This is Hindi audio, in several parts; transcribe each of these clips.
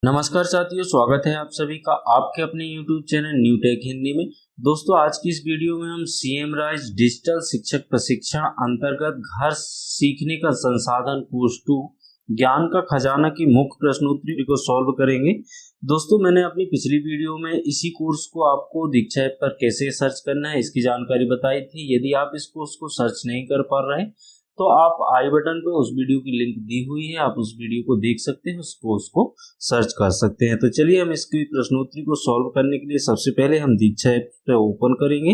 नमस्कार साथियों, स्वागत है आप सभी का आपके अपने YouTube channel new take Hindi में। दोस्तों, आज की इस वीडियो में हम सीएम राइज डिजिटल शिक्षक प्रशिक्षण अंतर्गत घर सीखने का संसाधन कोर्स 2 ज्ञान का खजाना की मुख्य प्रश्नोत्तरी को सॉल्व करेंगे। दोस्तों, मैंने अपनी पिछली वीडियो में इसी कोर्स को आपको दीक्षा ऐप पर कैसे सर्च करना है इसकी जानकारी बताई थी। यदि आप इस कोर्स को सर्च नहीं कर पा रहे तो आप आई बटन पे उस वीडियो की लिंक दी हुई है, आप उस वीडियो को देख सकते हैं, उस कोर्स को सर्च कर सकते हैं। तो चलिए हम इसकी प्रश्नोत्तरी को सॉल्व करने के लिए सबसे पहले हम दीक्षा ऐप पे ओपन करेंगे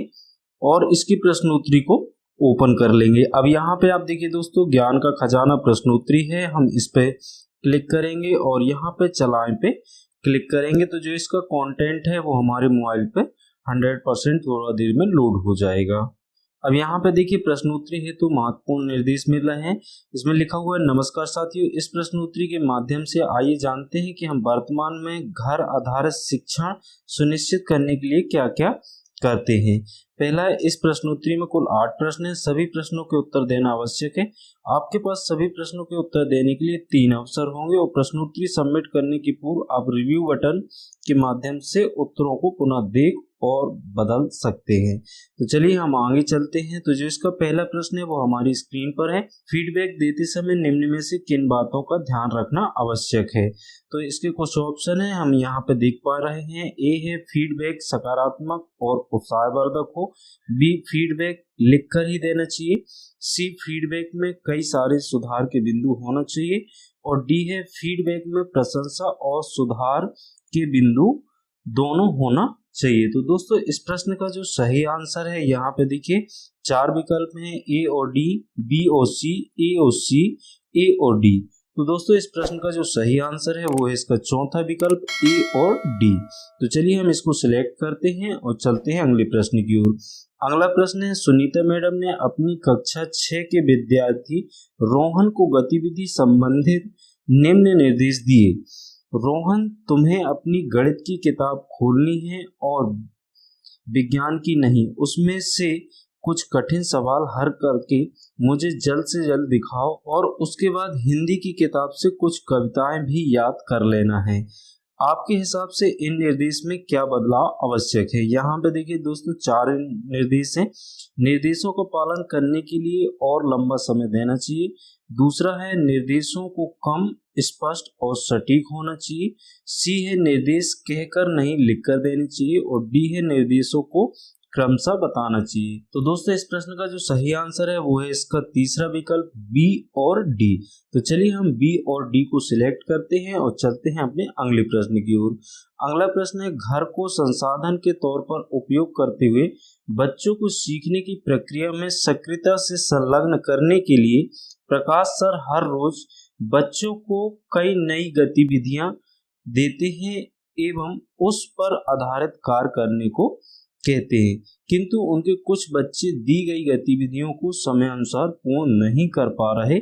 और इसकी प्रश्नोत्तरी को ओपन कर लेंगे। अब यहाँ पे आप देखिए दोस्तों, ज्ञान का खजाना प्रश्नोत्तरी है। हम इस पे क्लिक करेंगे और यहाँ पे चलाएं पे क्लिक करेंगे तो जो इसका कंटेंट है वो हमारे मोबाइल पे 100% थोड़ा देर में लोड हो जाएगा। अब यहाँ पे देखिए प्रश्नोत्तरी हेतु महत्वपूर्ण निर्देश मिल रहे हैं। इसमें लिखा हुआ है, नमस्कार साथियों, इस प्रश्नोत्तरी के माध्यम से आइए जानते हैं कि हम वर्तमान में घर आधारित शिक्षण सुनिश्चित करने के लिए क्या क्या करते हैं। पहला है, इस प्रश्नोत्तरी में कुल 8 प्रश्न हैं। सभी प्रश्नों के उत्तर देना आवश्यक है। आपके पास सभी प्रश्नों के उत्तर देने के लिए 3 अवसर होंगे और प्रश्नोत्तरी सबमिट करने की पूर्व आप रिव्यू बटन के माध्यम से उत्तरों को पुनः देख और बदल सकते हैं। तो चलिए हम आगे चलते हैं। तो जो इसका पहला प्रश्न है वो हमारी स्क्रीन पर है, फीडबैक देते समय निम्न में से किन बातों का ध्यान रखना आवश्यक है। तो इसके कुछ ऑप्शन है, हम यहाँ पे देख पा रहे हैं। ए है, फीडबैक सकारात्मक और उत्साहवर्धक हो। बी, फीडबैक लिखकर ही देना चाहिए। सी, फीडबैक में कई सारे सुधार के बिंदु होना चाहिए। और डी है, फीडबैक में प्रशंसा और सुधार के बिंदु दोनों होना चाहिए। तो दोस्तों, इस प्रश्न का जो सही आंसर है यहाँ पे देखिए 4 विकल्प हैं, ए और डी, बी और सी, ए और सी, ए और डी। तो दोस्तों, इस प्रश्न का जो सही आंसर है वो है इसका चौथा विकल्प, ए और डी। तो चलिए हम इसको सिलेक्ट करते हैं और चलते हैं अगले प्रश्न की ओर। अगला प्रश्न है, सुनीता मैडम ने अपनी कक्षा 6 के विद्यार्थी रोहन को गतिविधि संबंधित निम्न निर्देश दिए। रोहन, तुम्हें अपनी गणित की किताब खोलनी है और विज्ञान की नहीं, उसमें से कुछ कठिन सवाल हल करके मुझे जल्द से जल्द दिखाओ और उसके बाद हिंदी की किताब से कुछ कविताएं भी याद कर लेना है। आपके हिसाब से इन निर्देश में क्या बदलाव आवश्यक है। यहाँ पे देखिए दोस्तों 4 निर्देश हैं। निर्देशों का पालन करने के लिए और लंबा समय देना चाहिए। दूसरा है, निर्देशों को कम, स्पष्ट और सटीक होना चाहिए। सी है, निर्देश कहकर नहीं लिखकर देने चाहिए। और डी है, निर्देशों को क्रमशः बताना चाहिए। तो दोस्तों, इस प्रश्न का जो सही आंसर है वो है इसका तीसरा विकल्प, बी और डी। तो चलिए हम बी और डी को सिलेक्ट करते हैं और चलते हैं अपने अगले प्रश्न की ओर। अगला प्रश्न है, घर को संसाधन के तौर पर उपयोग करते हुए बच्चों को सीखने की प्रक्रिया में सक्रियता से संलग्न करने के लिए प्रकाश सर हर रोज बच्चों को कई नई गतिविधियां देते हैं एवं उस पर आधारित कार्य करने को कहते हैं, किंतु उनके कुछ बच्चे दी गई गतिविधियों को समय अनुसार पूर्ण नहीं कर पा रहे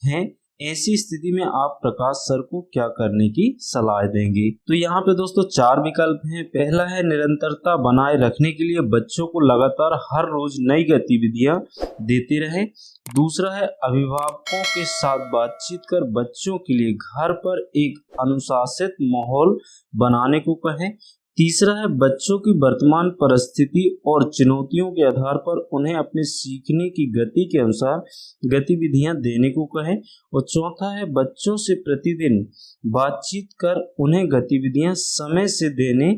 हैं। ऐसी स्थिति में आप प्रकाश सर को क्या करने की सलाह देंगे। तो यहाँ पे दोस्तों 4 विकल्प हैं। पहला है, निरंतरता बनाए रखने के लिए बच्चों को लगातार हर रोज नई गतिविधियां देते रहें। दूसरा है, अभिभावकों के साथ बातचीत कर बच्चों के लिए घर पर एक अनुशासित माहौल बनाने को कहें। तीसरा है, बच्चों की वर्तमान परिस्थिति और चुनौतियों के आधार पर उन्हें अपने सीखने की गति के अनुसार गतिविधियां देने को कहें। और चौथा है, बच्चों से प्रतिदिन बातचीत कर उन्हें गतिविधियां समय से देने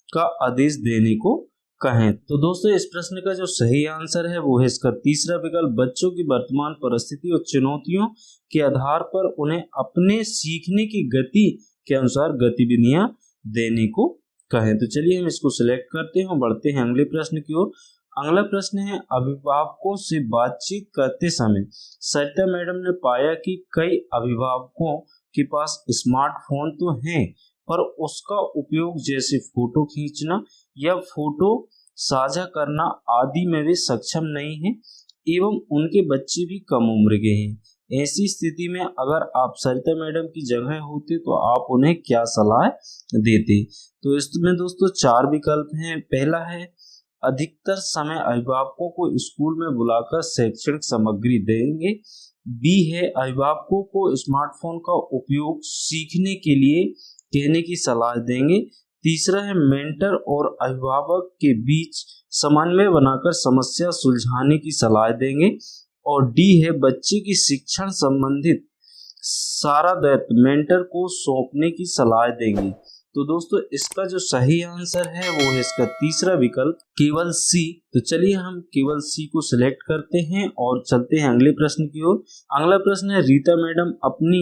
का आदेश देने को कहें। तो दोस्तों, इस प्रश्न का जो सही आंसर है वो है इसका तीसरा विकल्प, बच्चों की वर्तमान परिस्थिति और चुनौतियों के आधार पर उन्हें अपने सीखने की गति के अनुसार गतिविधियां देने को कहें। तो चलिए हम इसको सिलेक्ट करते हैं और बढ़ते हैं अगले प्रश्न की ओर। अगला प्रश्न है, अभिभावकों से बातचीत करते समय सरिता मैडम ने पाया कि कई अभिभावकों के पास स्मार्टफोन तो हैं, पर उसका उपयोग जैसे फोटो खींचना या फोटो साझा करना आदि में वे सक्षम नहीं हैं एवं उनके बच्चे भी कम उम्र के हैं। ऐसी स्थिति में अगर आप सरिता मैडम की जगह होते तो आप उन्हें क्या सलाह देते। तो इसमें दोस्तों 4 विकल्प हैं। पहला है, अधिकतर समय अभिभावकों को स्कूल में बुलाकर शैक्षणिक सामग्री देंगे। बी है, अभिभावकों को स्मार्टफोन का उपयोग सीखने के लिए कहने की सलाह देंगे। तीसरा है मेंटर और अभिभावक के बीच समन्वय बनाकर समस्या सुलझाने की सलाह देंगे। और डी है बच्चे की शिक्षण संबंधित सारा दायित्व मेंटर को सौंपने की सलाह देंगे। तो दोस्तों इसका जो सही आंसर है वो है इसका तीसरा विकल्प केवल सी। तो चलिए हम केवल सी को सिलेक्ट करते हैं और चलते हैं अगले प्रश्न की ओर। अगला प्रश्न है रीता मैडम अपनी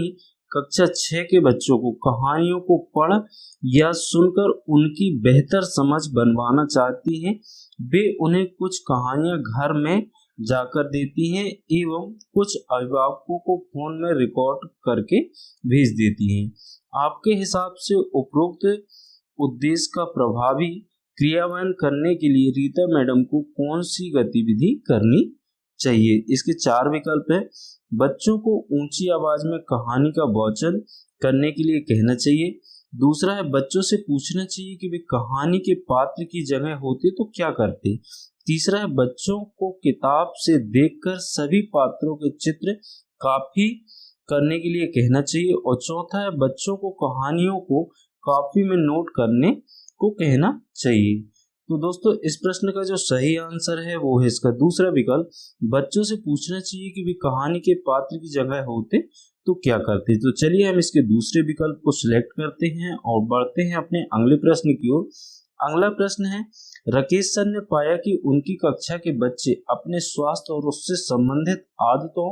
कक्षा 6 के बच्चों को कहानियों को पढ़ या सुनकर उनकी बेहतर समझ बनवाना चाहती हैं। वे उन्हें कुछ कहानियां घर में जाकर देती हैं एवं कुछ अभिभावकों को फोन में रिकॉर्ड करके भेज देती हैं। आपके हिसाब से उपरोक्त उद्देश्य का प्रभावी क्रियान्वयन करने के लिए रीता मैडम को कौन सी गतिविधि करनी चाहिए? इसके 4 विकल्प हैं। बच्चों को ऊंची आवाज में कहानी का वाचन करने के लिए कहना चाहिए। दूसरा है बच्चों से पूछना चाहिए कि वे कहानी के पात्र की जगह होते तो क्या करते। तीसरा है बच्चों को किताब से देखकर सभी पात्रों के चित्र कॉपी करने के लिए कहना चाहिए। और चौथा है बच्चों को कहानियों को कॉपी में नोट करने को कहना चाहिए। तो दोस्तों इस प्रश्न का जो सही आंसर है वो है इसका दूसरा विकल्प, बच्चों से पूछना चाहिए कि वे कहानी के पात्र की जगह होते तो क्या करते। तो चलिए हम इसके दूसरे विकल्प को सिलेक्ट करते हैं और बढ़ते हैं अपने अगले प्रश्न की ओर। अगला प्रश्न है राकेश सर ने पाया कि उनकी कक्षा के बच्चे अपने स्वास्थ्य और उससे संबंधित आदतों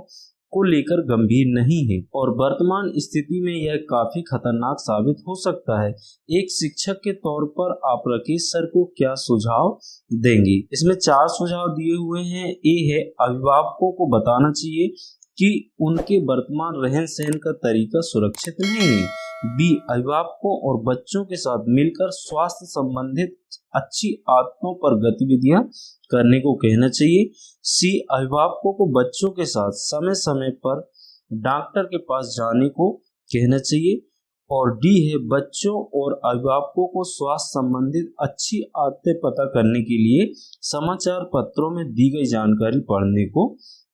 को लेकर गंभीर नहीं है और वर्तमान स्थिति में यह काफी खतरनाक साबित हो सकता है। एक शिक्षक के तौर पर आप राकेश सर को क्या सुझाव देंगे? इसमें 4 सुझाव दिए हुए हैं। ए है अभिभावकों को बताना चाहिए कि उनके वर्तमान रहन सहन का तरीका सुरक्षित नहीं है। बी अभिभावकों और बच्चों के साथ मिलकर स्वास्थ्य संबंधित अच्छी आदतों पर गतिविधियां करने को कहना चाहिए। सी अभिभावकों को बच्चों के साथ समय समय पर डॉक्टर के पास जाने को कहना चाहिए। और डी है बच्चों और अभिभावकों को स्वास्थ्य संबंधित अच्छी आदतें पता करने के लिए समाचार पत्रों में दी गई जानकारी पढ़ने को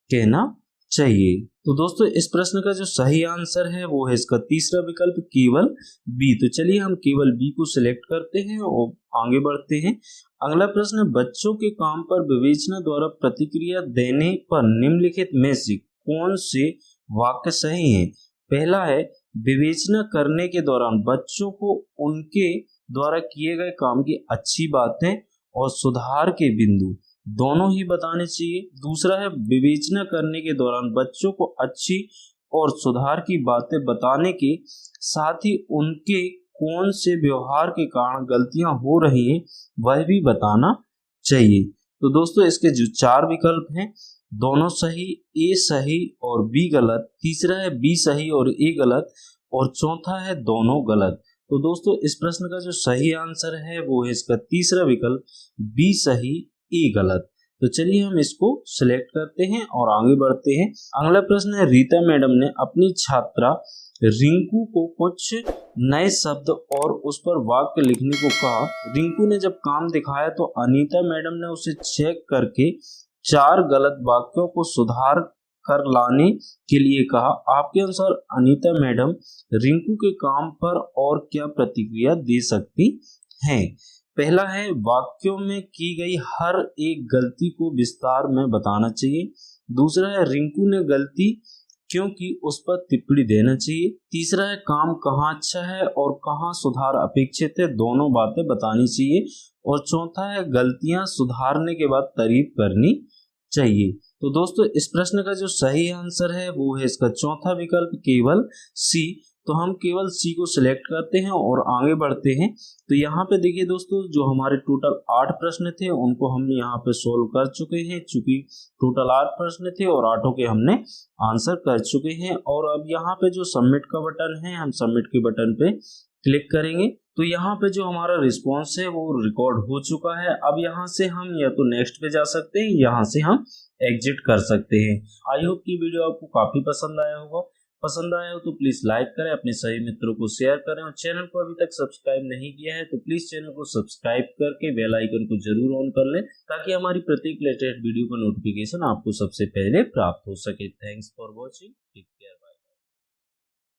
कहना चाहिए। तो दोस्तों इस प्रश्न का जो सही आंसर है वो है इसका तीसरा विकल्प केवल बी। तो चलिए हम केवल बी को सिलेक्ट करते हैं और आगे बढ़ते हैं। अगला प्रश्न बच्चों के काम पर विवेचना द्वारा प्रतिक्रिया देने पर निम्नलिखित में से कौन से वाक्य सही हैं? पहला है विवेचना करने के दौरान बच्चों को उनके द्वारा किए गए काम की अच्छी बातें और सुधार के बिंदु दोनों ही बताने चाहिए। दूसरा है विवेचना करने के दौरान बच्चों को अच्छी और सुधार की बातें बताने के साथ ही उनके कौन से व्यवहार के कारण गलतियां हो रही हैं वह भी बताना चाहिए। तो दोस्तों इसके जो 4 विकल्प हैं दोनों सही, ए सही और बी गलत। तीसरा है बी सही और ए गलत और चौथा है दोनों गलत। तो दोस्तों इस प्रश्न का जो सही आंसर है वो है इसका तीसरा विकल्प बी सही ए गलत। तो चलिए हम इसको सिलेक्ट करते हैं और आगे बढ़ते हैं। अगला प्रश्न है रीता मैडम ने अपनी छात्रा रिंकू को कुछ नए शब्द और उस पर वाक्य लिखने को कहा। रिंकू ने जब काम दिखाया तो अनीता मैडम ने उसे चेक करके 4 गलत वाक्यों को सुधार कर लाने के लिए कहा। आपके अनुसार अनीता मैडम रिंकू के काम पर और क्या प्रतिक्रिया दे सकती हैं? पहला है वाक्यों में की गई हर एक गलती को विस्तार में बताना चाहिए। दूसरा है रिंकू ने गलती क्योंकि उस पर टिप्पणी देना चाहिए। तीसरा है काम कहाँ अच्छा है और कहाँ सुधार अपेक्षित है, दोनों बातें बतानी चाहिए। और चौथा है गलतियां सुधारने के बाद तारीफ करनी चाहिए। तो दोस्तों इस प्रश्न का जो सही आंसर है वो है इसका चौथा विकल्प केवल सी। तो हम केवल सी को सिलेक्ट करते हैं और आगे बढ़ते हैं। तो यहाँ पे देखिए दोस्तों जो हमारे टोटल 8 प्रश्न थे उनको हमने यहाँ पे सोल्व कर चुके हैं। चूंकि टोटल 8 प्रश्न थे और 8 के हमने आंसर कर चुके हैं। और अब यहाँ पे जो सबमिट का बटन है हम सबमिट के बटन पे क्लिक करेंगे तो यहाँ पे जो हमारा रिस्पॉन्स है वो रिकॉर्ड हो चुका है। अब यहाँ से हम या तो नेक्स्ट पे जा सकते हैं, यहाँ से हम एग्जिट कर सकते हैं। आई होप की वीडियो आपको काफी पसंद आया होगा। पसंद आया हो तो प्लीज लाइक करें, अपने सभी मित्रों को शेयर करें और चैनल को अभी तक सब्सक्राइब नहीं किया है तो प्लीज चैनल को सब्सक्राइब करके बेल आइकन को जरूर ऑन कर लें ताकि हमारी प्रत्येक लेटेस्ट वीडियो का नोटिफिकेशन आपको सबसे पहले प्राप्त हो सके। Thanks for watching, take care.